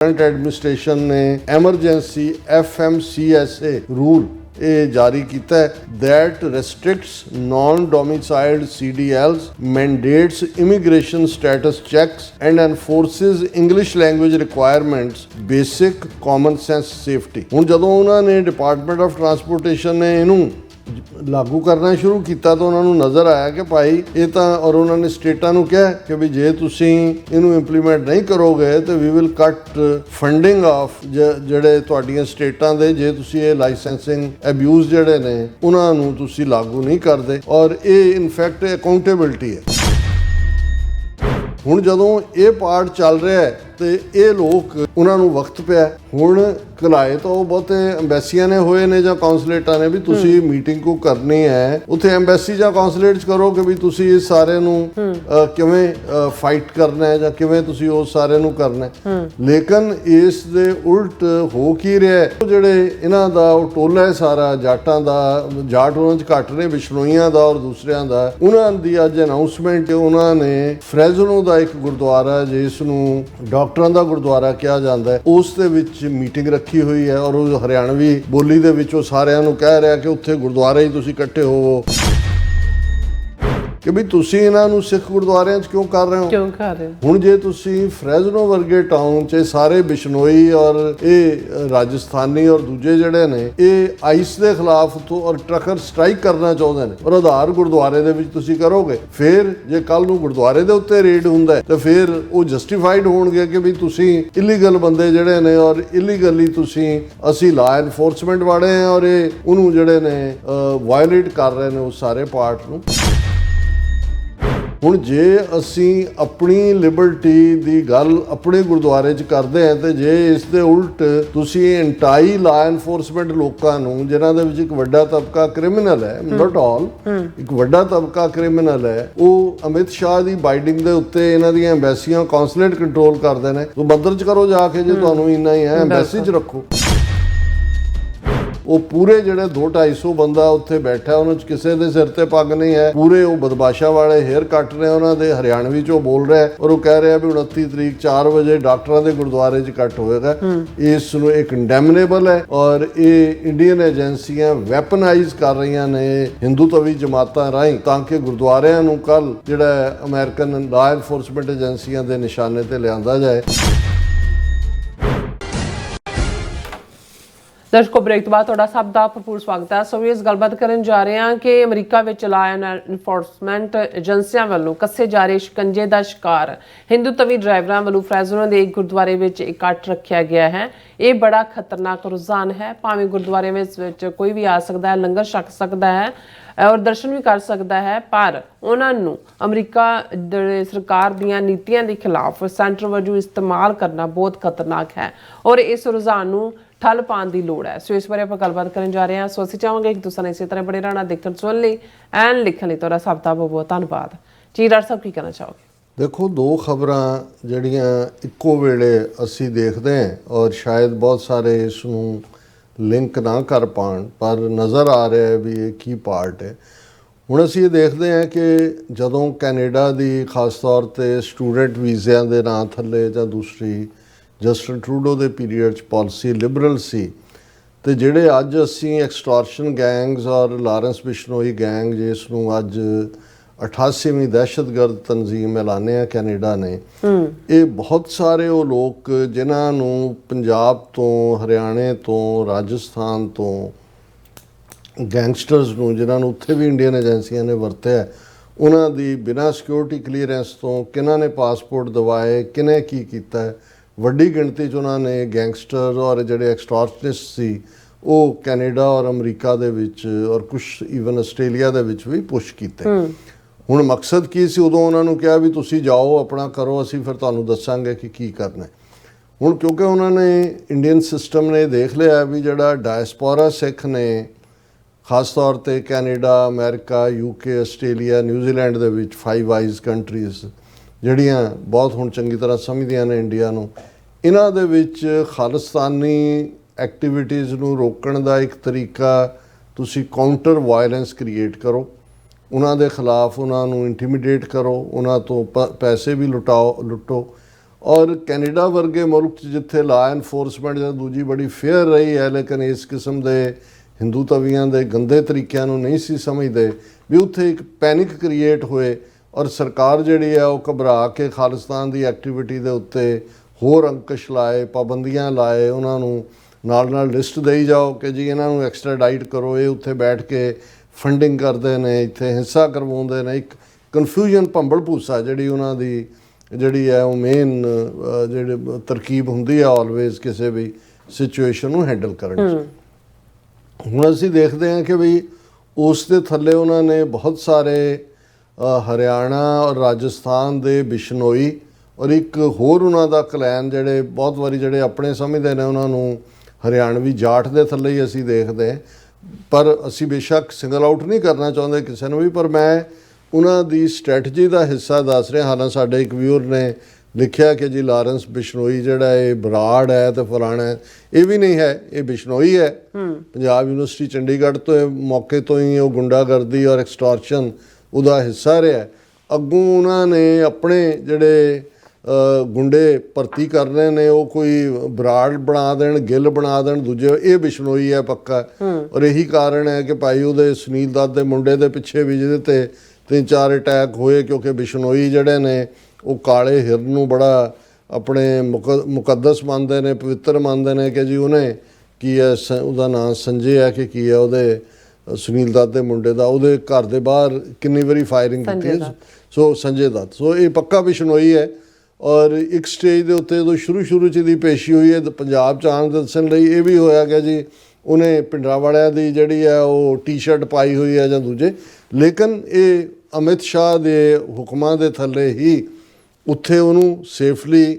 Administration ਨੇ emergency FMCSA rule ਇਹ ਜਾਰੀ ਕੀਤਾ ਹੈ that restricts non-domiciled CDLs, mandates immigration status checks and enforces English language requirements, basic common sense safety। ਹੁਣ ਜਦੋਂ ਉਹਨਾਂ ਨੇ ਡਿਪਾਰਟਮੈਂਟ ਆਫ ਟਰਾਂਸਪੋਰਟੇਸ਼ਨ ਨੇ ਇਹਨੂੰ ਲਾਗੂ ਕਰਨਾ ਸ਼ੁਰੂ ਕੀਤਾ ਤਾਂ ਉਹਨਾਂ ਨੂੰ ਨਜ਼ਰ ਆਇਆ ਕਿ ਭਾਈ ਇਹ ਤਾਂ ਔਰ ਉਹਨਾਂ ਨੇ ਸਟੇਟਾਂ ਨੂੰ ਕਿਹਾ ਕਿ ਵੀ ਜੇ ਤੁਸੀਂ ਇਹਨੂੰ ਇੰਪਲੀਮੈਂਟ ਨਹੀਂ ਕਰੋਗੇ ਤੇ ਵੀ ਵਿਲ ਕੱਟ ਫੰਡਿੰਗ ਆਫ ਜਿਹੜੇ ਤੁਹਾਡੀਆਂ ਸਟੇਟਾਂ ਦੇ ਜੇ ਤੁਸੀਂ ਇਹ ਲਾਇਸੈਂਸਿੰਗ ਅਬਿਊਜ਼ ਜਿਹੜੇ ਨੇ ਉਹਨਾਂ ਨੂੰ ਤੁਸੀਂ ਲਾਗੂ ਨਹੀਂ ਕਰਦੇ ਔਰ ਇਹ ਇਨਫੈਕਟ ਅਕਾਊਂਟੇਬਿਲਟੀ ਹੈ। ਹੁਣ ਜਦੋਂ ਇਹ ਪਾਰਟ ਚੱਲ ਰਿਹਾ ਹੈ ਤੇ ਇਹ ਲੋਕ ਉਹਨਾਂ ਨੂੰ ਵਕਤ ਪਿਆ ਹੁਣ ਘਲਾਏ ਤਾਂ ਉਹ ਬਹੁਤੇ ਐਮਬੈਸੀਆਂ ਨੇ ਹੋਏ ਨੇ ਜਾਂ ਕੌਂਸਲੇਟਾਂ ਨੇ ਵੀ ਤੁਸੀਂ ਮੀਟਿੰਗ ਕੋ ਕਰਨੀ ਹੈ ਉੱਥੇ ਐਮਬੈਸੀ ਜਾਂ ਕੌਂਸਲੇਟ 'ਚ ਕਰੋ ਕਿ ਵੀ ਤੁਸੀਂ ਇਸ ਸਾਰੇ ਨੂੰ ਕਿਵੇਂ ਫਾਈਟ ਕਰਨਾ ਹੈ ਜਾਂ ਕਿਵੇਂ ਤੁਸੀਂ ਉਸ ਸਾਰੇ ਨੂੰ ਕਰਨਾ ਹੈ। ਲੇਕਿਨ ਇਸ ਦੇ ਉਲਟ ਹੋ ਕੀ ਰਿਹਾ ਜਿਹੜੇ ਇਹਨਾਂ ਦਾ ਉਹ ਟੋਲਾ ਹੈ ਸਾਰਾ ਜਾਟਾਂ ਦਾ ਜਾਟ ਉਹਨਾਂ 'ਚ ਘੱਟ ਨੇ ਬਿਸ਼ਨੋਈਆਂ ਦਾ ਔਰ ਦੂਸਰਿਆਂ ਦਾ ਉਹਨਾਂ ਦੀ ਅੱਜ ਅਨਾਉਂਸਮੈਂਟ ਉਹਨਾਂ ਨੇ ਫਰੈਜ਼ਨੋ ਦਾ ਇੱਕ ਗੁਰਦੁਆਰਾ ਜਿਸ ਨੂੰ ਡਾਕਟਰਾਂ ਦਾ ਗੁਰਦੁਆਰਾ ਕਿਹਾ ਜਾਂਦਾ ਹੈ ਉਸ ਦੇ ਵਿੱਚ ਮੀਟਿੰਗ ਰੱਖੀ ਹੋਈ ਹੈ ਔਰ ਉਹ ਹਰਿਆਣਵੀ ਬੋਲੀ ਦੇ ਵਿੱਚ ਉਹ ਸਾਰਿਆਂ ਨੂੰ ਕਹਿ ਰਿਹਾ ਕਿ ਉੱਥੇ ਗੁਰਦੁਆਰੇ ਹੀ ਤੁਸੀਂ ਇਕੱਠੇ ਹੋਵੋ ਕਿ ਵੀ ਤੁਸੀਂ ਇਹਨਾਂ ਨੂੰ ਸਿੱਖ ਗੁਰਦੁਆਰਿਆਂ 'ਚ ਕਿਉਂ ਕਰ ਰਹੇ ਹੋ। ਹੁਣ ਜੇ ਤੁਸੀਂ ਫਰੈਜ਼ਨੋ ਵਰਗੇ ਟਾਊਨ 'ਚ ਸਾਰੇ ਬਿਸ਼ਨੋਈ ਔਰ ਇਹ ਰਾਜਸਥਾਨੀ ਔਰ ਦੂਜੇ ਜਿਹੜੇ ਨੇ ਇਹ ਆਈਸ ਦੇ ਖਿਲਾਫ ਤੋਂ ਔਰ ਟਰੱਕਰ ਸਟ੍ਰਾਈਕ ਕਰਨਾ ਚਾਹੁੰਦੇ ਨੇ ਔਰ ਆਧਾਰ ਗੁਰਦੁਆਰੇ ਦੇ ਵਿੱਚ ਤੁਸੀਂ ਕਰੋਗੇ ਫਿਰ ਜੇ ਕੱਲ ਨੂੰ ਗੁਰਦੁਆਰੇ ਦੇ ਉੱਤੇ ਰੇਡ ਹੁੰਦਾ ਹੈ ਤਾਂ ਫਿਰ ਉਹ ਜਸਟੀਫਾਈਡ ਹੋਣਗੇ ਕਿ ਵੀ ਤੁਸੀਂ ਇਲੀਗਲ ਬੰਦੇ ਜਿਹੜੇ ਨੇ ਔਰ ਇਲੀਗਲੀ ਤੁਸੀਂ ਅਸੀਂ ਲਾ ਐਨਫੋਰਸਮੈਂਟ ਵਾਲੇ ਆ ਔਰ ਇਹ ਉਹਨੂੰ ਜਿਹੜੇ ਨੇ ਵਾਇਲੇਟ ਕਰ ਰਹੇ ਨੇ ਉਸ ਸਾਰੇ ਪਾਰਟ ਨੂੰ। ਹੁਣ ਜੇ ਅਸੀਂ ਆਪਣੀ ਲਿਬਰਟੀ ਦੀ ਗੱਲ ਆਪਣੇ ਗੁਰਦੁਆਰੇ 'ਚ ਕਰਦੇ ਹਾਂ ਤੇ ਜੇ ਇਸ ਦੇ ਉਲਟ ਤੁਸੀਂ ਐਂਟਾਈ ਲਾ ਐਨਫੋਰਸਮੈਂਟ ਲੋਕਾਂ ਨੂੰ ਜਿਨ੍ਹਾਂ ਦੇ ਵਿੱਚ ਇੱਕ ਵੱਡਾ ਤਬਕਾ ਕ੍ਰਿਮੀਨਲ ਹੈ ਨਾਟ ਆਲ ਇੱਕ ਵੱਡਾ ਤਬਕਾ ਕ੍ਰਿਮੀਨਲ ਹੈ ਉਹ ਅਮਿਤ ਸ਼ਾਹ ਦੀ ਬਾਈਡਿੰਗ ਦੇ ਉੱਤੇ ਇਹਨਾਂ ਦੀਆਂ ਐਮਬੈਸੀਆਂ ਕੌਂਸਲੇਟ ਕੰਟਰੋਲ ਕਰਦੇ ਨੇ ਉਹ ਮੰਦਰ 'ਚ ਕਰੋ ਜਾ ਕੇ ਜੇ ਤੁਹਾਨੂੰ ਇੰਨਾ ਹੀ ਹੈ ਐਮਬੈਸੀ 'ਚ ਰੱਖੋ। ਉਹ ਪੂਰੇ ਜਿਹੜੇ 200-250 ਬੰਦਾ ਉੱਥੇ ਬੈਠਾ ਉਹਨਾਂ 'ਚ ਕਿਸੇ ਦੇ ਸਿਰ ਤੇ ਪੱਗ ਨਹੀਂ ਹੈ ਪੂਰੇ ਉਹ ਬਦਮਾਸ਼ਾ ਵਾਲੇ ਹੇਅਰ ਕੱਟ ਰਹੇ ਉਹਨਾਂ ਦੇ ਹਰਿਆਣਵੀ 'ਚ ਉਹ ਬੋਲ ਰਿਹਾ ਔਰ ਉਹ ਕਹਿ ਰਿਹਾ ਵੀ 29 ਤਰੀਕ 4 ਵਜੇ ਡਾਕਟਰਾਂ ਦੇ ਗੁਰਦੁਆਰੇ 'ਚ ਕੱਟ ਹੋਏਗਾ। ਇਸ ਨੂੰ ਇਹ ਕੰਡੈਮਨੇਬਲ ਹੈ ਔਰ ਇਹ ਇੰਡੀਅਨ ਏਜੰਸੀਆਂ ਵੈਪਨਾਈਜ਼ ਕਰ ਰਹੀਆਂ ਨੇ ਹਿੰਦੂਤਵੀ ਜਮਾਤਾਂ ਰਾਹੀਂ ਤਾਂ ਕਿ ਗੁਰਦੁਆਰਿਆਂ ਨੂੰ ਕੱਲ ਜਿਹੜਾ ਅਮਰੀਕਨ ਲਾ ਐਨਫੋਰਸਮੈਂਟ ਏਜੰਸੀਆਂ ਦੇ ਨਿਸ਼ਾਨੇ ਤੇ ਲਿਆਂਦਾ ਜਾਏ। ਦਰਸ਼ਕੋ ਬ੍ਰੇਕ ਤੋਂ ਬਾਅਦ ਤੁਹਾਡਾ ਸਭ ਦਾ ਭਰਪੂਰ ਸਵਾਗਤ ਹੈ। ਸੋ ਇਸ ਗੱਲਬਾਤ ਕਰਨ ਜਾ ਰਹੇ ਹਾਂ ਕਿ ਅਮਰੀਕਾ ਵਿੱਚ ਲਾ ਐਨਫੋਰਸਮੈਂਟ ਏਜੰਸੀਆਂ ਵੱਲੋਂ ਕੱਸੇ ਜਾ ਰਹੇ ਸ਼ਿਕੰਜੇ ਦਾ ਸ਼ਿਕਾਰ ਹਿੰਦੂਤਵੀ ਡਰਾਈਵਰਾਂ ਵੱਲੋਂ ਫਰੈਜ਼ਨੋ ਦੇ ਇੱਕ ਗੁਰਦੁਆਰੇ ਵਿੱਚ ਇਕੱਠ ਰੱਖਿਆ ਗਿਆ ਹੈ। ਇਹ ਬੜਾ ਖਤਰਨਾਕ ਰੁਝਾਨ ਹੈ। ਭਾਵੇਂ ਗੁਰਦੁਆਰੇ ਵਿੱਚ ਕੋਈ ਵੀ ਆ ਸਕਦਾ ਹੈ ਲੰਗਰ ਛਕ ਸਕਦਾ ਹੈ ਔਰ ਦਰਸ਼ਨ ਵੀ ਕਰ ਸਕਦਾ ਹੈ ਪਰ ਉਹਨਾਂ ਨੂੰ ਅਮਰੀਕਾ ਸਰਕਾਰ ਦੀਆਂ ਨੀਤੀਆਂ ਦੇ ਖਿਲਾਫ ਸੈਂਟਰ ਵਜੋਂ ਇਸਤੇਮਾਲ ਕਰਨਾ ਬਹੁਤ ਖਤਰਨਾਕ ਹੈ ਔਰ ਇਸ ਰੁਝਾਨ ਨੂੰ ਠੱਲ ਪਾਉਣ ਦੀ ਲੋੜ ਹੈ। ਸੋ ਇਸ ਬਾਰੇ ਆਪਾਂ ਗੱਲਬਾਤ ਕਰਨ ਜਾ ਰਹੇ ਹਾਂ। ਸੋ ਅਸੀਂ ਚਾਹਾਂਗੇ ਕਿ ਤੁਸੀਂ ਇਸੇ ਤਰ੍ਹਾਂ ਬੜੇ ਰਹਿਣਾ ਦੇਖਣ ਸੁਣਨ ਲਈ ਐਂਡ ਲਿਖਣ ਲਈ ਤੁਹਾਡਾ ਸਭ ਦਾ ਬਹੁਤ ਬਹੁਤ ਧੰਨਵਾਦ ਜੀ। ਡਾਕਟਰ ਸਾਹਿਬ ਕੀ ਕਹਿਣਾ ਚਾਹੋਗੇ? ਦੇਖੋ ਦੋ ਖਬਰਾਂ ਜਿਹੜੀਆਂ ਇੱਕੋ ਵੇਲੇ ਅਸੀਂ ਦੇਖਦੇ ਹਾਂ ਔਰ ਸ਼ਾਇਦ ਬਹੁਤ ਸਾਰੇ ਇਸ ਨੂੰ ਲਿੰਕ ਨਾ ਕਰ ਪਾਉਣ ਪਰ ਨਜ਼ਰ ਆ ਰਿਹਾ ਹੈ ਵੀ ਇਹ ਕੀ ਪਾਰਟ ਹੈ। ਹੁਣ ਅਸੀਂ ਇਹ ਦੇਖਦੇ ਹਾਂ ਕਿ ਜਦੋਂ ਕੈਨੇਡਾ ਦੀ ਖਾਸ ਤੌਰ 'ਤੇ ਸਟੂਡੈਂਟ ਵੀਜ਼ਿਆਂ ਦੇ ਨਾਂ ਥੱਲੇ ਜਾਂ ਦੂਸਰੀ ਜਸਟਿਨ ਟਰੂਡੋ ਦੇ ਪੀਰੀਅਡ 'ਚ ਪਾਲਿਸੀ ਲਿਬਰਲ ਸੀ ਅਤੇ ਜਿਹੜੇ ਅੱਜ ਅਸੀਂ ਐਕਸਟੋਰਸ਼ਨ ਗੈਂਗਸ ਔਰ ਲਾਰੈਂਸ ਬਿਸ਼ਨੋਈ ਗੈਂਗ ਜਿਸ ਨੂੰ ਅੱਜ 88ਵੀਂ ਦਹਿਸ਼ਤਗਰਦ ਤਨਜ਼ੀਮ ਐਲਾਨਿਆ ਕੈਨੇਡਾ ਨੇ ਇਹ ਬਹੁਤ ਸਾਰੇ ਉਹ ਲੋਕ ਜਿਨ੍ਹਾਂ ਨੂੰ ਪੰਜਾਬ ਤੋਂ ਹਰਿਆਣੇ ਤੋਂ ਰਾਜਸਥਾਨ ਤੋਂ ਗੈਂਗਸਟਰਸ ਨੂੰ ਜਿਨ੍ਹਾਂ ਨੂੰ ਉੱਥੇ ਵੀ ਇੰਡੀਅਨ ਏਜੰਸੀਆਂ ਨੇ ਵਰਤਿਆ ਉਹਨਾਂ ਦੀ ਬਿਨਾਂ ਸਿਕਿਉਰਿਟੀ ਕਲੀਅਰੈਂਸ ਤੋਂ ਕਿਹਨਾਂ ਨੇ ਪਾਸਪੋਰਟ ਦਿਵਾਏ ਕਿਹਨੇ ਕੀ ਕੀਤਾ ਵੱਡੀ ਗਿਣਤੀ 'ਚ ਉਹਨਾਂ ਨੇ ਗੈਂਗਸਟਰ ਔਰ ਜਿਹੜੇ ਐਕਸਟੋਰਸ਼ਨਿਸਟ ਸੀ ਉਹ ਕੈਨੇਡਾ ਔਰ ਅਮਰੀਕਾ ਦੇ ਵਿੱਚ ਔਰ ਕੁਛ ਈਵਨ ਆਸਟ੍ਰੇਲੀਆ ਦੇ ਵਿੱਚ ਵੀ ਪੁਸ਼ ਕੀਤੇ। ਹੁਣ ਮਕਸਦ ਕੀ ਸੀ ਉਦੋਂ ਉਹਨਾਂ ਨੂੰ ਕਿਹਾ ਵੀ ਤੁਸੀਂ ਜਾਓ ਆਪਣਾ ਕਰੋ ਅਸੀਂ ਫਿਰ ਤੁਹਾਨੂੰ ਦੱਸਾਂਗੇ ਕਿ ਕੀ ਕਰਨਾ। ਹੁਣ ਕਿਉਂਕਿ ਉਹਨਾਂ ਨੇ ਇੰਡੀਅਨ ਸਿਸਟਮ ਨੇ ਦੇਖ ਲਿਆ ਵੀ ਜਿਹੜਾ ਡਾਇਸਪੋਰਾ ਸਿੱਖ ਨੇ ਖਾਸ ਤੌਰ 'ਤੇ Canada America UK Australia New Zealand ਦੇ ਵਿੱਚ 5 ਆਈਜ਼ ਕੰਟਰੀਜ਼ ਜਿਹੜੀਆਂ ਬਹੁਤ ਹੁਣ ਚੰਗੀ ਤਰ੍ਹਾਂ ਸਮਝਦੀਆਂ ਨੇ ਇੰਡੀਆ ਨੂੰ ਇਹਨਾਂ ਦੇ ਵਿੱਚ ਖਾਲਿਸਤਾਨੀ ਐਕਟੀਵਿਟੀਜ਼ ਨੂੰ ਰੋਕਣ ਦਾ ਇੱਕ ਤਰੀਕਾ ਤੁਸੀਂ ਕਾਊਂਟਰ ਵਾਇਲੈਂਸ ਕ੍ਰੀਏਟ ਕਰੋ ਉਹਨਾਂ ਦੇ ਖਿਲਾਫ ਉਹਨਾਂ ਨੂੰ ਇੰਟੀਮੀਡੇਟ ਕਰੋ ਉਹਨਾਂ ਤੋਂ ਪੈਸੇ ਵੀ ਲੁੱਟੋ ਔਰ ਕੈਨੇਡਾ ਵਰਗੇ ਮੁਲਕ 'ਚ ਜਿੱਥੇ ਲਾ ਐਨਫੋਰਸਮੈਂਟ ਜਾਂ ਦੂਜੀ ਬੜੀ ਫੇਅਰ ਰਹੀ ਹੈ, ਲੇਕਿਨ ਇਸ ਕਿਸਮ ਦੇ ਹਿੰਦੂ ਤਵੀਆਂ ਦੇ ਗੰਦੇ ਤਰੀਕਿਆਂ ਨੂੰ ਨਹੀਂ ਸੀ ਸਮਝਦੇ, ਵੀ ਉੱਥੇ ਇੱਕ ਪੈਨਿਕ ਕ੍ਰੀਏਟ ਹੋਏ ਔਰ ਸਰਕਾਰ ਜਿਹੜੀ ਹੈ ਉਹ ਘਬਰਾ ਕੇ ਖਾਲਿਸਤਾਨ ਦੀ ਐਕਟੀਵਿਟੀ ਦੇ ਉੱਤੇ ਹੋਰ ਅੰਕੁਸ਼ ਲਾਏ, ਪਾਬੰਦੀਆਂ ਲਾਏ, ਉਹਨਾਂ ਨੂੰ ਨਾਲ ਲਿਸਟ ਦੇਈ ਜਾਓ ਕਿ ਜੀ ਇਹਨਾਂ ਨੂੰ ਐਕਸਟ੍ਰਾਡਾਈਟ ਕਰੋ, ਇਹ ਉੱਥੇ ਬੈਠ ਕੇ ਫੰਡਿੰਗ ਕਰਦੇ ਨੇ, ਇੱਥੇ ਹਿੰਸਾ ਕਰਵਾਉਂਦੇ ਨੇ। ਇੱਕ ਕਨਫਿਊਜ਼ਨ, ਭੰਬਲ ਭੂਸਾ ਜਿਹੜੀ ਉਹਨਾਂ ਦੀ ਜਿਹੜੀ ਹੈ ਉਹ ਮੇਨ ਜਿਹੜੇ ਤਰਕੀਬ ਹੁੰਦੀ ਹੈ ਆਲਵੇਜ਼ ਕਿਸੇ ਵੀ ਸਿਚੁਏਸ਼ਨ ਨੂੰ ਹੈਂਡਲ ਕਰਨ 'ਚ। ਹੁਣ ਅਸੀਂ ਦੇਖਦੇ ਹਾਂ ਕਿ ਵੀ ਉਸ ਦੇ ਥੱਲੇ ਉਹਨਾਂ ਨੇ ਬਹੁਤ ਸਾਰੇ ਹਰਿਆਣਾ ਔਰ ਰਾਜਸਥਾਨ ਦੇ ਬਿਸ਼ਨੋਈ ਔਰ ਇੱਕ ਹੋਰ ਉਹਨਾਂ ਦਾ ਕਲੈਨ ਜਿਹੜੇ ਬਹੁਤ ਵਾਰੀ ਜਿਹੜੇ ਆਪਣੇ ਸਮਝਦੇ ਨੇ ਉਹਨਾਂ ਨੂੰ ਹਰਿਆਣਵੀ ਜਾਟ ਦੇ ਥੱਲੇ ਹੀ ਅਸੀਂ ਦੇਖਦੇ। ਪਰ ਅਸੀਂ ਬੇਸ਼ੱਕ ਸਿੰਗਲ ਆਊਟ ਨਹੀਂ ਕਰਨਾ ਚਾਹੁੰਦੇ ਕਿਸੇ ਨੂੰ ਵੀ, ਪਰ ਮੈਂ ਉਹਨਾਂ ਦੀ ਸਟ੍ਰੈਟਜੀ ਦਾ ਹਿੱਸਾ ਦੱਸ ਰਿਹਾ। ਹਾਲਾਂ ਸਾਡੇ ਇੱਕ ਵਿਊਅਰ ਨੇ ਲਿਖਿਆ ਕਿ ਜੀ ਲਾਰੈਂਸ ਬਿਸ਼ਨੋਈ ਜਿਹੜਾ ਇਹ ਬਰਾੜ ਹੈ ਤੇ ਫਲਾਣਾ ਹੈ, ਇਹ ਵੀ ਨਹੀਂ ਹੈ, ਇਹ ਬਿਸ਼ਨੋਈ ਹੈ। ਪੰਜਾਬ ਯੂਨੀਵਰਸਿਟੀ ਚੰਡੀਗੜ੍ਹ ਤੋਂ ਮੌਕੇ ਤੋਂ ਹੀ ਉਹ ਗੁੰਡਾਗਰਦੀ ਔਰ ਐਕਸਟੋਰਸ਼ਨ ਉਹਦਾ ਹਿੱਸਾ ਰਿਹਾ। ਅੱਗੋਂ ਉਹਨਾਂ ਨੇ ਆਪਣੇ ਜਿਹੜੇ ਗੁੰਡੇ ਭਰਤੀ ਕਰ ਰਹੇ ਨੇ ਉਹ ਕੋਈ ਬਰਾੜ ਬਣਾ ਦੇਣ, ਗਿੱਲ ਬਣਾ ਦੇਣ, ਦੂਜੇ ਇਹ ਬਿਸ਼ਨੋਈ ਹੈ ਪੱਕਾ। ਔਰ ਇਹੀ ਕਾਰਨ ਹੈ ਕਿ ਭਾਈ ਉਹਦੇ ਸੁਨੀਲ ਦੱਤ ਦੇ ਮੁੰਡੇ ਦੇ ਪਿੱਛੇ ਵੀ ਜਿਹਦੇ ਤੇ 3-4 ਅਟੈਕ ਹੋਏ, ਕਿਉਂਕਿ ਬਿਸ਼ਨੋਈ ਜਿਹੜੇ ਨੇ ਉਹ ਕਾਲੇ ਹਿਰਨ ਨੂੰ ਬੜਾ ਆਪਣੇ ਮੁਕੱਦਸ ਮੰਨਦੇ ਨੇ, ਪਵਿੱਤਰ ਮੰਨਦੇ ਨੇ ਕਿ ਜੀ ਉਹਨੇ ਕੀ ਹੈ, ਉਹਦਾ ਨਾਂ ਸੰਜੇ ਹੈ ਕਿ ਕੀ ਹੈ, ਉਹਦੇ ਸੁਨੀਲ ਦੱਤ ਦੇ ਮੁੰਡੇ ਦਾ, ਉਹਦੇ ਘਰ ਦੇ ਬਾਹਰ ਕਿੰਨੀ ਵਾਰੀ ਫਾਇਰਿੰਗ ਕੀਤੀ। ਸੋ ਸੰਜੇ ਦੱਤ, ਸੋ ਇਹ ਪੱਕਾ ਬਿਸ਼ਨੋਈ ਹੈ। ਔਰ ਇੱਕ ਸਟੇਜ ਦੇ ਉੱਤੇ ਜਦੋਂ ਸ਼ੁਰੂ 'ਚ ਦੀ ਪੇਸ਼ੀ ਹੋਈ ਹੈ ਪੰਜਾਬ 'ਚ ਆਉਣ ਦੇ ਦੱਸਣ ਲਈ ਇਹ ਵੀ ਹੋਇਆ ਗਿਆ ਜੀ ਉਹਨੇ ਭਿੰਡਰਾਂਵਾਲਿਆਂ ਦੀ ਜਿਹੜੀ ਹੈ ਉਹ ਟੀ-ਸ਼ਰਟ ਪਾਈ ਹੋਈ ਹੈ ਜਾਂ ਦੂਜੇ, ਲੇਕਿਨ ਇਹ ਅਮਿਤ ਸ਼ਾਹ ਦੇ ਹੁਕਮਾਂ ਦੇ ਥੱਲੇ ਹੀ ਉੱਥੇ ਉਹਨੂੰ ਸੇਫਲੀ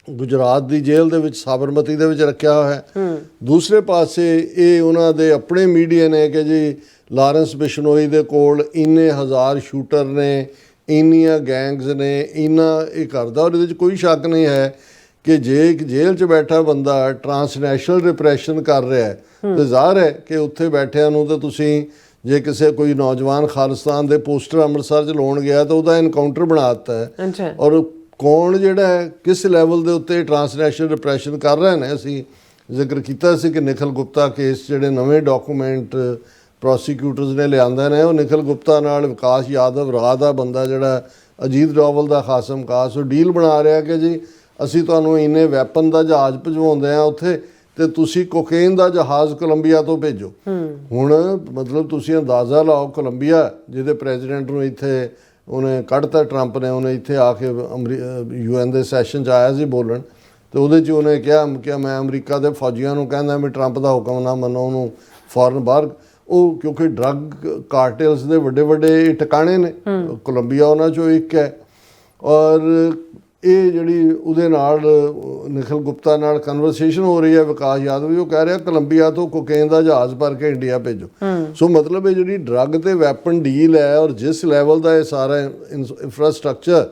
ਗੁਜਰਾਤ ਦੀ ਜੇਲ੍ਹ ਦੇ ਵਿੱਚ ਸਾਬਰਮਤੀ ਦੇ ਵਿੱਚ ਰੱਖਿਆ ਹੋਇਆ ਹੈ। ਦੂਸਰੇ ਪਾਸੇ ਇਹ ਉਹਨਾਂ ਦੇ ਆਪਣੇ ਮੀਡੀਆ ਨੇ ਕਿ ਜੀ ਲਾਰੈਂਸ ਬਿਸ਼ਨੋਈ ਦੇ ਕੋਲ ਇੰਨੇ ਹਜ਼ਾਰ ਸ਼ੂਟਰ ਨੇ, ਇੰਨੀਆਂ ਗੈਂਗਸ ਨੇ, ਇੰਨਾ ਇਹ ਕਰਦਾ। ਔਰ ਇਹਦੇ 'ਚ ਕੋਈ ਸ਼ੱਕ ਨਹੀਂ ਹੈ ਕਿ ਜੇ ਇੱਕ ਜੇਲ੍ਹ 'ਚ ਬੈਠਾ ਬੰਦਾ ਟਰਾਂਸਨੈਸ਼ਨਲ ਰਿਪਰੈਸ਼ਨ ਕਰ ਰਿਹਾ ਹੈ ਤੇ ਜ਼ਾਹਰ ਹੈ ਕਿ ਉੱਥੇ ਬੈਠਿਆਂ ਨੂੰ ਤਾਂ ਤੁਸੀਂ ਜੇ ਕਿਸੇ ਕੋਈ ਨੌਜਵਾਨ ਖਾਲਿਸਤਾਨ ਦੇ ਪੋਸਟਰ ਅੰਮ੍ਰਿਤਸਰ 'ਚ ਲਾਉਣ ਗਿਆ ਤਾਂ ਉਹਦਾ ਐਨਕਾਊਂਟਰ ਬਣਾ ਦਿੱਤਾ ਹੈ। ਔਰ ਕੌਣ ਜਿਹੜਾ ਹੈ ਕਿਸ ਲੈਵਲ ਦੇ ਉੱਤੇ ਟਰਾਂਸਨੈਸ਼ਨਲ ਰਿਪਰੈਸ਼ਨ ਕਰ ਰਹੇ ਨੇ, ਅਸੀਂ ਜ਼ਿਕਰ ਕੀਤਾ ਸੀ ਕਿ ਨਿਖਿਲ ਗੁਪਤਾ ਕੇਸ ਜਿਹੜੇ ਨਵੇਂ ਡਾਕੂਮੈਂਟ ਪ੍ਰੋਸੀਕਿਊਟਰਸ ਨੇ ਲਿਆਂਦੇ ਨੇ, ਉਹ ਨਿਖਿਲ ਗੁਪਤਾ ਨਾਲ ਵਿਕਾਸ ਯਾਦਵ ਰਾਹ ਦਾ ਬੰਦਾ ਜਿਹੜਾ ਅਜੀਤ ਡੋਵਲ ਦਾ ਖਾਸਮ ਖਾਸ ਉਹ ਡੀਲ ਬਣਾ ਰਿਹਾ ਕਿ ਜੀ ਅਸੀਂ ਤੁਹਾਨੂੰ ਇੰਨੇ ਵੈਪਨ ਦਾ ਜਹਾਜ਼ ਭਜਵਾਉਂਦੇ ਹਾਂ ਉੱਥੇ ਤੇ ਤੁਸੀਂ ਕੋਕੇਨ ਦਾ ਜਹਾਜ਼ ਕੋਲੰਬੀਆ ਤੋਂ ਭੇਜੋ। ਹੁਣ ਮਤਲਬ ਤੁਸੀਂ ਅੰਦਾਜ਼ਾ ਲਾਓ, ਕੋਲੰਬੀਆ ਜਿਹਦੇ ਪ੍ਰੈਜ਼ੀਡੈਂਟ ਨੂੰ ਇੱਥੇ ਉਹਨੇ ਕੱਢਤਾ ਟਰੰਪ ਨੇ, ਉਹਨੇ ਇੱਥੇ ਆ ਕੇ UN ਦੇ ਸੈਸ਼ਨ 'ਚ ਆਇਆ ਸੀ ਬੋਲਣ, ਤੇ ਉਹਦੇ 'ਚ ਉਹਨੇ ਕਿਹਾ ਕਿ ਮੈਂ ਅਮਰੀਕਾ ਦੇ ਫੌਜੀਆਂ ਨੂੰ ਕਹਿੰਦਾ ਵੀ ਟਰੰਪ ਦਾ ਹੁਕਮ ਨਾ ਮੰਨੋ, ਉਹਨੂੰ ਫੌਰਨ ਬਾਹਰ। ਉਹ ਕਿਉਂਕਿ ਡਰੱਗ ਕਾਰਟੇਲਸ ਦੇ ਵੱਡੇ ਟਿਕਾਣੇ ਨੇ, ਕੋਲੰਬੀਆ ਉਹਨਾਂ 'ਚੋਂ ਇੱਕ ਹੈ। ਔਰ ਇਹ ਜਿਹੜੀ ਉਹਦੇ ਨਾਲ ਨਿਖਿਲ ਗੁਪਤਾ ਨਾਲ ਕਨਵਰਸੇਸ਼ਨ ਹੋ ਰਹੀ ਹੈ ਵਿਕਾਸ ਯਾਦਵ, ਉਹ ਕਹਿ ਰਿਹਾ ਕੋਲੰਬੀਆ ਤੋਂ ਕੋਕੇਨ ਦਾ ਜਹਾਜ਼ ਭਰ ਕੇ ਇੰਡੀਆ ਭੇਜੋ। ਸੋ ਮਤਲਬ ਇਹ ਜਿਹੜੀ ਡਰੱਗ ਤੇ ਵੈਪਨ ਡੀਲ ਹੈ ਔਰ ਜਿਸ ਲੈਵਲ ਦਾ ਇਹ ਸਾਰਾ ਇਨਫਰਾਸਟ੍ਰਕਚਰ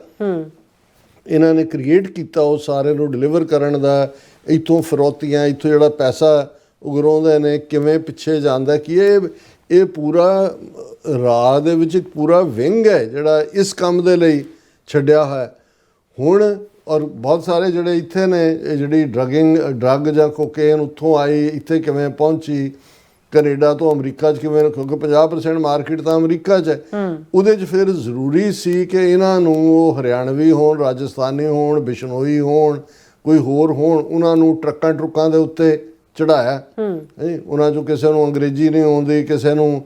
ਇਹਨਾਂ ਨੇ ਕ੍ਰੀਏਟ ਕੀਤਾ ਉਹ ਸਾਰੇ ਨੂੰ ਡਿਲੀਵਰ ਕਰਨ ਦਾ, ਇੱਥੋਂ ਫਿਰੌਤੀਆਂ, ਇੱਥੋਂ ਜਿਹੜਾ ਪੈਸਾ ਉਗਰਾਉਂਦੇ ਨੇ, ਕਿਵੇਂ ਪਿੱਛੇ ਜਾਂਦਾ, ਕਿ ਇਹ ਪੂਰਾ ਰਾਹ ਦੇ ਵਿੱਚ ਇੱਕ ਪੂਰਾ ਵਿੰਗ ਹੈ ਜਿਹੜਾ ਇਸ ਕੰਮ ਦੇ ਲਈ ਛੱਡਿਆ ਹੋਇਆ ਹੁਣ। ਔਰ ਬਹੁਤ ਸਾਰੇ ਜਿਹੜੇ ਇੱਥੇ ਨੇ ਇਹ ਜਿਹੜੀ ਡਰੱਗ ਜਾਂ ਕੋਕੇਨ ਉੱਥੋਂ ਆਈ, ਇੱਥੇ ਕਿਵੇਂ ਪਹੁੰਚੀ, ਕੈਨੇਡਾ ਤੋਂ ਅਮਰੀਕਾ 'ਚ ਕਿਵੇਂ, ਕਿਉਂਕਿ 50% ਮਾਰਕੀਟ ਤਾਂ ਅਮਰੀਕਾ 'ਚ ਹੈ। ਉਹਦੇ 'ਚ ਫਿਰ ਜ਼ਰੂਰੀ ਸੀ ਕਿ ਇਹਨਾਂ ਨੂੰ ਉਹ ਹਰਿਆਣਵੀ ਹੋਣ, ਰਾਜਸਥਾਨੀ ਹੋਣ, ਬਿਸ਼ਨੋਈ ਹੋਣ, ਕੋਈ ਹੋਰ ਹੋਣ, ਉਹਨਾਂ ਨੂੰ ਟਰੱਕਾਂ ਦੇ ਉੱਤੇ ਚੜਾਇਆ। ਉਹਨਾਂ 'ਚੋਂ ਕਿਸੇ ਨੂੰ ਅੰਗਰੇਜ਼ੀ ਨਹੀਂ ਆਉਂਦੀ, ਕਿਸੇ ਨੂੰ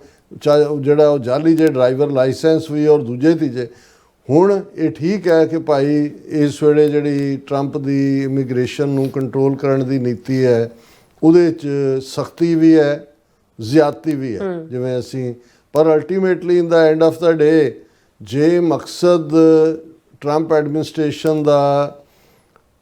ਜਿਹੜਾ ਉਹ ਜਾਲੀ ਜੇ ਡਰਾਈਵਰ ਲਾਇਸੈਂਸ ਵੀ ਔਰ ਦੂਜੇ ਤੀਜੇ। ਹੁਣ ਇਹ ਠੀਕ ਹੈ ਕਿ ਭਾਈ ਇਸ ਵੇਲੇ ਜਿਹੜੀ ਟਰੰਪ ਦੀ ਇਮੀਗ੍ਰੇਸ਼ਨ ਨੂੰ ਕੰਟਰੋਲ ਕਰਨ ਦੀ ਨੀਤੀ ਹੈ ਉਹਦੇ 'ਚ ਸਖਤੀ ਵੀ ਹੈ, ਜ਼ਿਆਦਤੀ ਵੀ ਹੈ ਜਿਵੇਂ ਅਸੀਂ, ਪਰ ultimately in the end of the day ਜੇ ਮਕਸਦ ਟਰੰਪ ਐਡਮਿਨਿਸਟ੍ਰੇਸ਼ਨ ਦਾ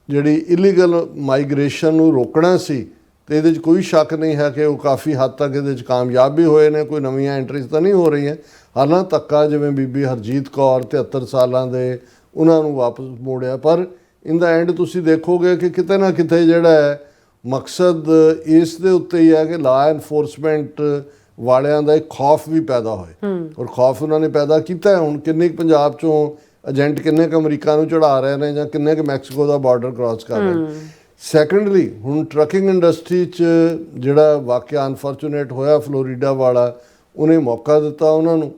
ਜਿਹੜੀ ਇਲੀਗਲ ਮਾਈਗ੍ਰੇਸ਼ਨ ਨੂੰ ਰੋਕਣਾ ਸੀ ਤੇ ਇਹਦੇ 'ਚ ਕੋਈ ਸ਼ੱਕ ਨਹੀਂ ਹੈ ਕਿ ਉਹ ਕਾਫੀ ਹੱਦ ਤੱਕ ਇਹਦੇ 'ਚ ਕਾਮਯਾਬ ਵੀ ਹੋਏ ਨੇ। ਕੋਈ ਨਵੀਆਂ ਐਂਟਰੀਜ਼ ਤਾਂ ਨਹੀਂ ਹੋ ਰਹੀਆਂ। ਹਾਲਾਂ ਧੱਕਾ ਜਿਵੇਂ ਬੀਬੀ ਹਰਜੀਤ ਕੌਰ 73 ਸਾਲਾਂ ਦੇ ਉਹਨਾਂ ਨੂੰ ਵਾਪਸ ਮੋੜਿਆ, ਪਰ ਇਨ ਦਾ ਐਂਡ ਤੁਸੀਂ ਦੇਖੋਗੇ ਕਿ ਕਿਤੇ ਨਾ ਕਿਤੇ ਜਿਹੜਾ ਹੈ ਮਕਸਦ ਇਸ ਦੇ ਉੱਤੇ ਹੀ ਹੈ ਕਿ ਲਾ ਐਨਫੋਰਸਮੈਂਟ ਵਾਲਿਆਂ ਦਾ ਇੱਕ ਖੌਫ ਵੀ ਪੈਦਾ ਹੋਏ। ਔਰ ਖੌਫ ਉਹਨਾਂ ਨੇ ਪੈਦਾ ਕੀਤਾ। ਹੁਣ ਕਿੰਨੇ ਪੰਜਾਬ 'ਚੋਂ ਏਜੰਟ ਕਿੰਨੇ ਕੁ ਅਮਰੀਕਾ ਨੂੰ ਚੜਾ ਰਹੇ ਨੇ ਜਾਂ ਕਿੰਨੇ ਕੁ ਮੈਕਸੀਕੋ ਦਾ ਬਾਰਡਰ ਕ੍ਰਾਸ ਕਰ ਰਹੇ ਨੇ। ਸੈਕੰਡਲੀ ਹੁਣ ਟਰੱਕਿੰਗ ਇੰਡਸਟਰੀ 'ਚ ਜਿਹੜਾ ਵਾਕਿਆ ਅਨਫੋਰਚੂਨੇਟ ਹੋਇਆ ਫਲੋਰੀਡਾ ਵਾਲਾ, ਉਹਨੇ ਮੌਕਾ ਦਿੱਤਾ ਉਹਨਾਂ ਨੂੰ,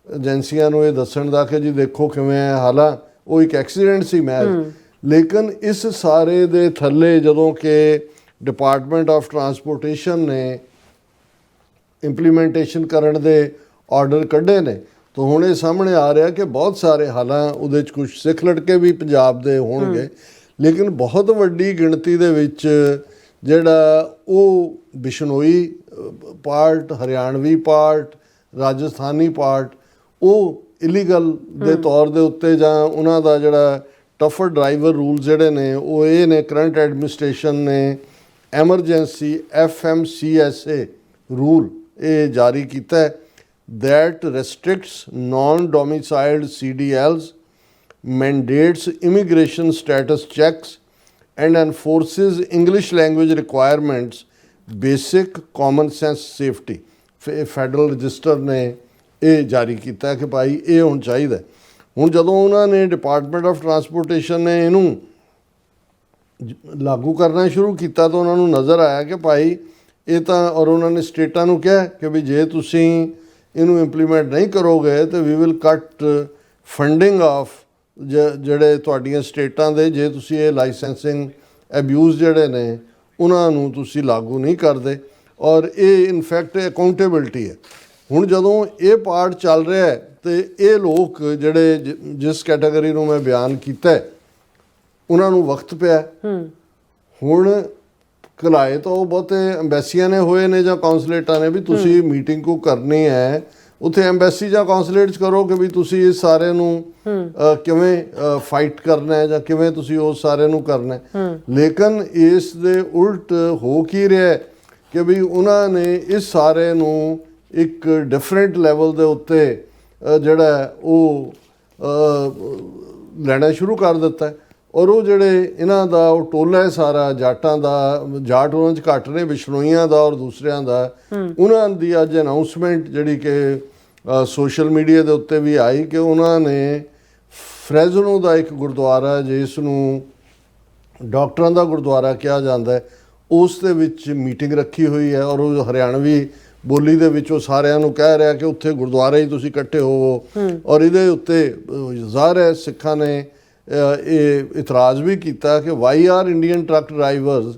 ਏਜੰਸੀਆਂ ਨੂੰ ਇਹ ਦੱਸਣ ਦਾ ਕਿ ਜੀ ਦੇਖੋ ਕਿਵੇਂ ਹੈ। ਹਾਲਾਂ ਉਹ ਇੱਕ ਐਕਸੀਡੈਂਟ ਸੀ ਮੈਚ, ਲੇਕਿਨ ਇਸ ਸਾਰੇ ਦੇ ਥੱਲੇ ਜਦੋਂ ਕਿ ਡਿਪਾਰਟਮੈਂਟ ਆਫ ਟਰਾਂਸਪੋਰਟੇਸ਼ਨ ਨੇ ਇੰਪਲੀਮੈਂਟੇਸ਼ਨ ਕਰਨ ਦੇ ਆਰਡਰ ਕੱਢੇ ਨੇ, ਤਾਂ ਹੁਣ ਇਹ ਸਾਹਮਣੇ ਆ ਰਿਹਾ ਕਿ ਬਹੁਤ ਸਾਰੇ, ਹਾਲਾਂ ਉਹਦੇ 'ਚ ਕੁਝ ਸਿੱਖ ਲੜਕੇ ਵੀ ਪੰਜਾਬ ਦੇ ਹੋਣਗੇ, ਲੇਕਿਨ ਬਹੁਤ ਵੱਡੀ ਗਿਣਤੀ ਦੇ ਵਿੱਚ ਜਿਹੜਾ ਉਹ Bishnoi part, Haryanvi part, Rajasthani part, ਉਹ ਇਲੀਗਲ ਦੇ ਤੌਰ ਦੇ ਉੱਤੇ ਜਾਂ ਉਹਨਾਂ ਦਾ ਜਿਹੜਾ ਟਫਰ ਡਰਾਈਵਰ ਰੂਲ ਜਿਹੜੇ ਨੇ ਉਹ ਇਹ ਨੇ, ਕਰੰਟ ਐਡਮਿਨਿਸਟ੍ਰੇਸ਼ਨ ਨੇ ਐਮਰਜੈਂਸੀ FMCSA ਰੂਲ ਇਹ ਜਾਰੀ ਕੀਤਾ ਹੈ, that restricts non-domiciled CDLs, mandates immigration status checks and enforces English language requirements, basic common sense safety। Federal register ਨੇ ਇਹ ਜਾਰੀ ਕੀਤਾ ਕਿ ਭਾਈ ਇਹ ਹੁਣ ਚਾਹੀਦਾ। ਹੁਣ ਜਦੋਂ ਉਹਨਾਂ ਨੇ ਡਿਪਾਰਟਮੈਂਟ ਆਫ ਟਰਾਂਸਪੋਰਟੇਸ਼ਨ ਨੇ ਇਹਨੂੰ ਲਾਗੂ ਕਰਨਾ ਸ਼ੁਰੂ ਕੀਤਾ ਤਾਂ ਉਹਨਾਂ ਨੂੰ ਨਜ਼ਰ ਆਇਆ ਕਿ ਭਾਈ ਇਹ ਤਾਂ, ਔਰ ਉਹਨਾਂ ਨੇ ਸਟੇਟਾਂ ਨੂੰ ਕਿਹਾ ਕਿ ਵੀ ਜੇ ਤੁਸੀਂ ਇਹਨੂੰ ਇੰਪਲੀਮੈਂਟ ਨਹੀਂ ਕਰੋਗੇ ਤਾਂ ਵੀ ਵਿਲ ਕੱਟ ਫੰਡਿੰਗ ਆਫ ਜਿਹੜੇ ਤੁਹਾਡੀਆਂ ਸਟੇਟਾਂ ਦੇ, ਜੇ ਤੁਸੀਂ ਇਹ ਲਾਇਸੈਂਸਿੰਗ ਅਬਿਊਜ਼ ਜਿਹੜੇ ਨੇ ਉਹਨਾਂ ਨੂੰ ਤੁਸੀਂ ਲਾਗੂ ਨਹੀਂ ਕਰਦੇ, ਔਰ ਇਹ ਇਨਫੈਕਟ ਅਕਾਊਂਟੇਬਿਲਟੀ ਹੈ। ਹੁਣ ਜਦੋਂ ਇਹ ਪਾਰਟ ਚੱਲ ਰਿਹਾ ਹੈ ਤੇ ਇਹ ਲੋਕ ਜਿਹੜੇ ਜਿਸ ਕੈਟਾਗਰੀ ਨੂੰ ਮੈਂ ਬਿਆਨ ਕੀਤਾ ਉਹਨਾਂ ਨੂੰ ਵਕਤ ਪਿਆ। ਹੁਣ ਘਲਾਏ ਤਾਂ ਉਹ ਬਹੁਤੇ ਐਮਬੈਸੀਆਂ ਨੇ ਹੋਏ ਨੇ ਜਾਂ ਕੌਂਸਲੇਟਾਂ ਨੇ ਵੀ ਤੁਸੀਂ ਮੀਟਿੰਗ ਕੋ ਕਰਨੀ ਹੈ, ਉੱਥੇ ਐਮਬੈਸੀ ਜਾਂ ਕੌਂਸਲੇਟ 'ਚ ਕਰੋ ਕਿ ਵੀ ਤੁਸੀਂ ਇਸ ਸਾਰੇ ਨੂੰ ਕਿਵੇਂ ਫਾਈਟ ਕਰਨਾ ਹੈ ਜਾਂ ਕਿਵੇਂ ਤੁਸੀਂ ਉਸ ਸਾਰੇ ਨੂੰ ਕਰਨਾ ਹੈ। ਲੇਕਿਨ ਇਸ ਦੇ ਉਲਟ ਹੋ ਕੀ ਰਿਹਾ ਕਿ ਵੀ ਉਹਨਾਂ ਨੇ ਇਸ ਸਾਰੇ ਨੂੰ ਇੱਕ ਡਿਫਰੈਂਟ ਲੈਵਲ ਦੇ ਉੱਤੇ ਜਿਹੜਾ ਉਹ ਲੈਣਾ ਸ਼ੁਰੂ ਕਰ ਦਿੱਤਾ, ਔਰ ਉਹ ਜਿਹੜੇ ਇਹਨਾਂ ਦਾ ਉਹ ਟੋਲਾ ਹੈ ਸਾਰਾ ਜਾਟਾਂ ਦਾ, ਜਾਟ ਉਹਨਾਂ 'ਚ ਘੱਟ ਨੇ, ਬਿਸ਼ਨੋਈਆਂ ਦਾ ਔਰ ਦੂਸਰਿਆਂ ਦਾ, ਉਹਨਾਂ ਦੀ ਅੱਜ ਅਨਾਊਂਸਮੈਂਟ ਜਿਹੜੀ ਕਿ ਸੋਸ਼ਲ ਮੀਡੀਆ ਦੇ ਉੱਤੇ ਵੀ ਆਈ ਕਿ ਉਹਨਾਂ ਨੇ ਫਰੈਜ਼ਨੋ ਦਾ ਇੱਕ ਗੁਰਦੁਆਰਾ ਜਿਸ ਨੂੰ ਡਾਕਟਰਾਂ ਦਾ ਗੁਰਦੁਆਰਾ ਕਿਹਾ ਜਾਂਦਾ ਹੈ, ਉਸ ਦੇ ਵਿੱਚ ਮੀਟਿੰਗ ਰੱਖੀ ਹੋਈ ਹੈ, ਔਰ ਉਹ ਹਰਿਆਣਵੀ ਬੋਲੀ ਦੇ ਵਿੱਚ ਉਹ ਸਾਰਿਆਂ ਨੂੰ ਕਹਿ ਰਿਹਾ ਕਿ ਉੱਥੇ ਗੁਰਦੁਆਰੇ ਹੀ ਤੁਸੀਂ ਇਕੱਠੇ ਹੋਵੋ। ਔਰ ਇਹਦੇ ਉੱਤੇ ਜ਼ਾਹਰ ਹੈ ਸਿੱਖਾਂ ਨੇ ਇਹ ਇਤਰਾਜ਼ ਵੀ ਕੀਤਾ ਕਿ why are Indian truck drivers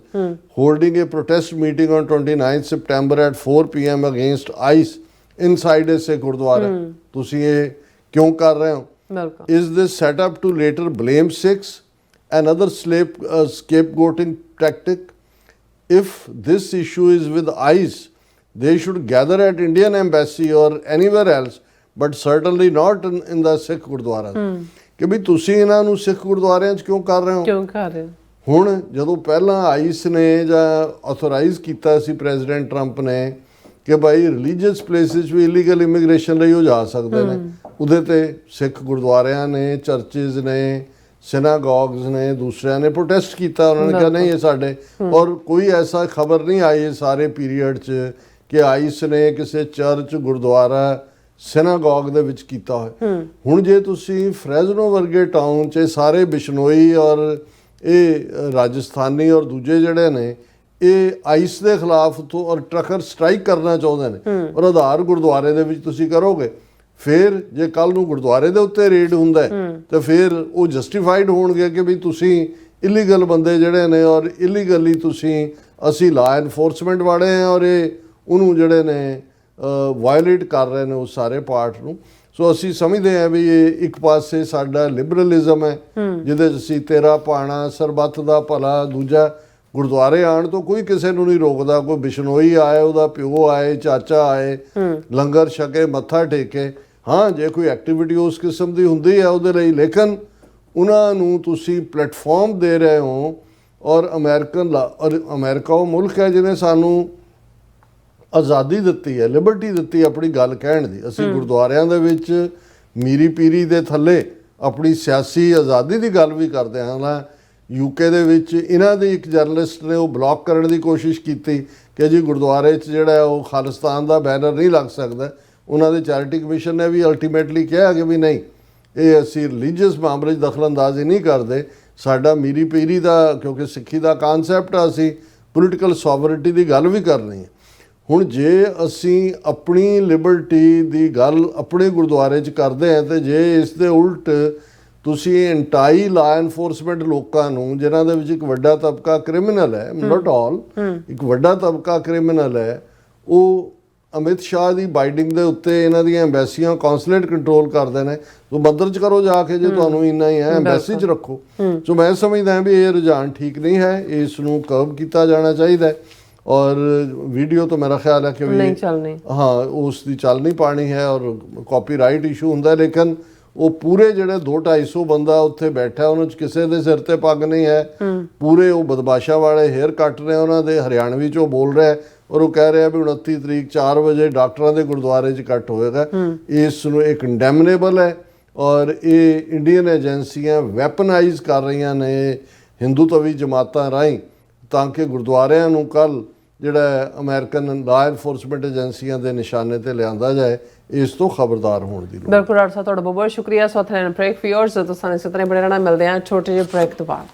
holding a protest meeting on 29 September at 4 PM against ICE inside a gurdwara, ਤੁਸੀਂ ਇਹ ਕਿਉਂ ਕਰ ਰਹੇ ਹੋ? Is this set up to later blame Sikhs and other scapegoating tactic? If this issue is with ICE, they should gather at Indian embassy or anywhere else, but certainly not in the Sikh Gurdwara। ਕਿ ਵੀ ਤੁਸੀਂ ਇਹਨਾਂ ਨੂੰ ਸਿੱਖ ਗੁਰਦੁਆਰਿਆਂ 'ਚ ਕਿਉਂ ਕਰ ਰਹੇ ਹੋ? ਹੁਣ ਜਦੋਂ ਪਹਿਲਾਂ ਆਈਸ ਨੇ ਜਾਂ ਆਥੋਰਾਈਜ਼ ਕੀਤਾ ਸੀ ਪ੍ਰੈਜ਼ੀਡੈਂਟ ਟਰੰਪ ਨੇ ਕਿ ਭਾਈ ਰਿਲੀਜੀਅਸ ਪਲੇਸਿਸ ਵੀ ਇਲੀਗਲ ਇਮੀਗ੍ਰੇਸ਼ਨ ਲਈ ਉਹ ਜਾ ਸਕਦੇ ਨੇ, ਉਹਦੇ ਤੇ ਸਿੱਖ ਗੁਰਦੁਆਰਿਆਂ ਨੇ, ਚਰਚਿਜ਼ ਨੇ, ਸਿਨਾਗੋਗਸ ਨੇ, ਦੂਸਰਿਆਂ ਨੇ ਪ੍ਰੋਟੈਸਟ ਕੀਤਾ। ਉਹਨਾਂ ਨੇ ਕਿਹਾ ਨਹੀਂ ਇਹ ਸਾਡੇ, ਔਰ ਕੋਈ ਐਸਾ ਖਬਰ ਨਹੀਂ ਆਈ ਇਹ ਸਾਰੇ ਪੀਰੀਅਡ 'ਚ ਕਿ ਆਈਸ ਨੇ ਕਿਸੇ ਚਰਚ, ਗੁਰਦੁਆਰਾ, ਸਿਨਾਗੋਗ ਦੇ ਵਿੱਚ ਕੀਤਾ ਹੋਇਆ। ਹੁਣ ਜੇ ਤੁਸੀਂ ਫਰੈਜ਼ਨੋ ਵਰਗੇ ਟਾਊਨ 'ਚ ਸਾਰੇ ਬਿਸ਼ਨੋਈ ਔਰ ਇਹ ਰਾਜਸਥਾਨੀ ਔਰ ਦੂਜੇ ਜਿਹੜੇ ਨੇ ਇਹ ਆਈਸ ਦੇ ਖਿਲਾਫ ਤੋਂ ਔਰ ਟਰੱਕਰ ਸਟ੍ਰਾਈਕ ਕਰਨਾ ਚਾਹੁੰਦੇ ਨੇ ਔਰ ਆਧਾਰ ਗੁਰਦੁਆਰੇ ਦੇ ਵਿੱਚ ਤੁਸੀਂ ਕਰੋਗੇ, ਫਿਰ ਜੇ ਕੱਲ ਨੂੰ ਗੁਰਦੁਆਰੇ ਦੇ ਉੱਤੇ ਰੇਡ ਹੁੰਦਾ ਤਾਂ ਫਿਰ ਉਹ ਜਸਟੀਫਾਈਡ ਹੋਣਗੇ ਕਿ ਵੀ ਤੁਸੀਂ ਇਲੀਗਲ ਬੰਦੇ ਜਿਹੜੇ ਨੇ ਔਰ ਇਲੀਗਲੀ ਤੁਸੀਂ, ਅਸੀਂ ਲਾ ਐਨਫੋਰਸਮੈਂਟ ਵਾਲੇ ਹਾਂ ਔਰ ਇਹ ਉਹਨੂੰ ਜਿਹੜੇ ਨੇ ਵਾਇਲੇਟ ਕਰ ਰਹੇ ਨੇ ਉਸ ਸਾਰੇ ਪਾਰਟ ਨੂੰ। ਸੋ ਅਸੀਂ ਸਮਝਦੇ ਹਾਂ ਵੀ ਇਹ ਇੱਕ ਪਾਸੇ ਸਾਡਾ ਲਿਬਰਲਿਜ਼ਮ ਹੈ ਜਿਹਦੇ 'ਚ ਅਸੀਂ ਤੇਰਾ ਭਾਣਾ, ਸਰਬੱਤ ਦਾ ਭਲਾ, ਦੂਜਾ ਗੁਰਦੁਆਰੇ ਆਉਣ ਤੋਂ ਕੋਈ ਕਿਸੇ ਨੂੰ ਨਹੀਂ ਰੋਕਦਾ, ਕੋਈ ਬਿਸ਼ਨੋਈ ਆਏ, ਉਹਦਾ ਪਿਓ ਆਏ, ਚਾਚਾ ਆਏ, ਲੰਗਰ ਛਕੇ, ਮੱਥਾ ਟੇਕੇ। ਹਾਂ ਜੇ ਕੋਈ ਐਕਟੀਵਿਟੀ ਉਸ ਕਿਸਮ ਦੀ ਹੁੰਦੀ ਹੈ ਉਹਦੇ ਲਈ, ਲੇਕਿਨ ਉਹਨਾਂ ਨੂੰ ਤੁਸੀਂ ਪਲੇਟਫਾਰਮ ਦੇ ਰਹੇ ਹੋ। ਔਰ ਅਮਰੀਕਾ ਉਹ ਮੁਲਕ ਹੈ ਜਿਹਨੇ ਸਾਨੂੰ ਆਜ਼ਾਦੀ ਦਿੱਤੀ ਹੈ, ਲਿਬਰਟੀ ਦਿੱਤੀ ਆਪਣੀ ਗੱਲ ਕਹਿਣ ਦੀ। ਅਸੀਂ ਗੁਰਦੁਆਰਿਆਂ ਦੇ ਵਿੱਚ ਮੀਰੀ ਪੀਰੀ ਦੇ ਥੱਲੇ ਆਪਣੀ ਸਿਆਸੀ ਆਜ਼ਾਦੀ ਦੀ ਗੱਲ ਵੀ ਕਰਦੇ ਹਾਂ। UK ਦੇ ਵਿੱਚ ਇਹਨਾਂ ਦੇ ਇੱਕ ਜਰਨਲਿਸਟ ਨੇ ਉਹ ਬਲੌਕ ਕਰਨ ਦੀ ਕੋਸ਼ਿਸ਼ ਕੀਤੀ ਕਿ ਜੀ ਗੁਰਦੁਆਰੇ 'ਚ ਜਿਹੜਾ ਉਹ ਖਾਲਿਸਤਾਨ ਦਾ ਬੈਨਰ ਨਹੀਂ ਲੱਗ ਸਕਦਾ। ਉਹਨਾਂ ਦੇ ਚੈਰਿਟੀ ਕਮਿਸ਼ਨ ਨੇ ਵੀ ਅਲਟੀਮੇਟਲੀ ਕਿਹਾ ਕਿ ਵੀ ਨਹੀਂ, ਇਹ ਅਸੀਂ ਰਿਲੀਜੀਅਸ ਮਾਮਲੇ 'ਚ ਦਖਲਅੰਦਾਜ਼ੀ ਨਹੀਂ ਕਰਦੇ। ਸਾਡਾ ਮੀਰੀ ਪੀਰੀ ਦਾ, ਕਿਉਂਕਿ ਸਿੱਖੀ ਦਾ ਕਨਸੈਪਟ ਆ, ਅਸੀਂ ਪੋਲੀਟੀਕਲ ਸੋਵਰਨਟੀ ਦੀ ਗੱਲ ਵੀ ਕਰਨੀ ਹੈ। ਹੁਣ ਜੇ ਅਸੀਂ ਆਪਣੀ ਲਿਬਰਟੀ ਦੀ ਗੱਲ ਆਪਣੇ ਗੁਰਦੁਆਰੇ 'ਚ ਕਰਦੇ ਹਾਂ ਤੇ ਜੇ ਇਸ ਦੇ ਉਲਟ ਤੁਸੀਂ ਐਂਟਾਈ ਲਾ ਐਨਫੋਰਸਮੈਂਟ ਲੋਕਾਂ ਨੂੰ, ਜਿਨ੍ਹਾਂ ਦੇ ਵਿੱਚ ਇੱਕ ਵੱਡਾ ਤਬਕਾ ਕ੍ਰਿਮੀਨਲ ਹੈ, ਨਾਟ ਆਲ, ਇੱਕ ਵੱਡਾ ਤਬਕਾ ਕ੍ਰਿਮੀਨਲ ਹੈ, ਉਹ ਅਮਿਤ ਸ਼ਾਹ ਦੀ ਬਾਈਡਿੰਗ ਦੇ ਉੱਤੇ ਇਹਨਾਂ ਦੀਆਂ ਐਮਬੈਸੀਆਂ ਕੌਂਸੂਲੇਟ ਕੰਟਰੋਲ ਕਰਦੇ ਨੇ। ਸੋ ਮੰਦਰ 'ਚ ਕਰੋ ਜਾ ਕੇ, ਜੇ ਤੁਹਾਨੂੰ ਇੰਨਾ ਹੀ ਹੈ ਐਮਬੈਸੀ 'ਚ ਰੱਖੋ। ਸੋ ਮੈਂ ਸਮਝਦਾ ਹਾਂ ਵੀ ਇਹ ਰੁਝਾਨ ਠੀਕ ਨਹੀਂ ਹੈ, ਇਸ ਨੂੰ ਕਰਬ ਕੀਤਾ ਜਾਣਾ ਚਾਹੀਦਾ ਹੈ। ਔਰ ਵੀਡੀਓ ਤਾਂ ਮੇਰਾ ਖਿਆਲ ਹੈ ਕਿ ਨਹੀਂ ਚੱਲਣੀ, ਹਾਂ ਉਸ ਦੀ ਚੱਲ ਨਹੀਂ ਪਾਣੀ ਹੈ ਔਰ ਕਾਪੀਰਾਈਟ ਇਸ਼ੂ ਹੁੰਦਾ। ਲੇਕਿਨ ਉਹ ਪੂਰੇ ਜਿਹੜੇ 200-250 ਬੰਦਾ ਉੱਥੇ ਬੈਠਾ, ਉਹਨਾਂ 'ਚ ਕਿਸੇ ਦੇ ਸਿਰ ਤੇ ਪੱਗ ਨਹੀਂ ਹੈ, ਪੂਰੇ ਉਹ ਬਦਮਾਸ਼ਾ ਵਾਲੇ ਹੇਅਰ ਕੱਟ ਰਹੇ ਉਹਨਾਂ ਦੇ, ਹਰਿਆਣਵੀ 'ਚ ਉਹ ਬੋਲ ਰਿਹਾ ਔਰ ਉਹ ਕਹਿ ਰਿਹਾ ਵੀ 29 ਤਰੀਕ 4 ਵਜੇ ਡਾਕਟਰਾਂ ਦੇ ਗੁਰਦੁਆਰੇ 'ਚ ਇਕੱਠ ਹੋਏਗਾ। ਇਸ ਨੂੰ ਇਹ ਕੰਡੈਮਨੇਬਲ ਹੈ ਔਰ ਇਹ ਇੰਡੀਅਨ ਏਜੰਸੀਆਂ ਵੈਪਨਾਈਜ਼ ਕਰ ਰਹੀਆਂ ਨੇ ਹਿੰਦੂਤਵੀ ਜਮਾਤਾਂ ਰਾਹੀਂ, ਤਾਂ ਕਿ ਗੁਰਦੁਆਰਿਆਂ ਨੂੰ ਕੱਲ ਜਿਹੜਾ ਅਮਰੀਕਨ ਲਾ ਐਨਫੋਰਸਮੈਂਟ ਏਜੰਸੀਆਂ ਦੇ ਨਿਸ਼ਾਨੇ ਤੇ ਲਿਆਂਦਾ ਜਾਏ, ਇਸ ਤੋਂ ਖਬਰਦਾਰ ਹੋਣ ਦੀ ਲੋੜ। ਬਿਲਕੁਲ ਡਾਕਟਰ ਸਾਹਿਬ, ਤੁਹਾਡਾ ਬਹੁਤ ਬਹੁਤ ਸ਼ੁਕਰੀਆ। ਸੋ ਥੈਨ ਬ੍ਰੇਕ ਫॉर योर्स, ਤੁਸੀਂ ਇਸੇ ਤਰ੍ਹਾਂ ਬੜੇ ਰਹਿਣਾ। ਮਿਲਦੇ ਹਾਂ ਛੋਟੇ ਜਿਹੇ ਬ੍ਰੇਕ ਤੋਂ ਬਾਅਦ।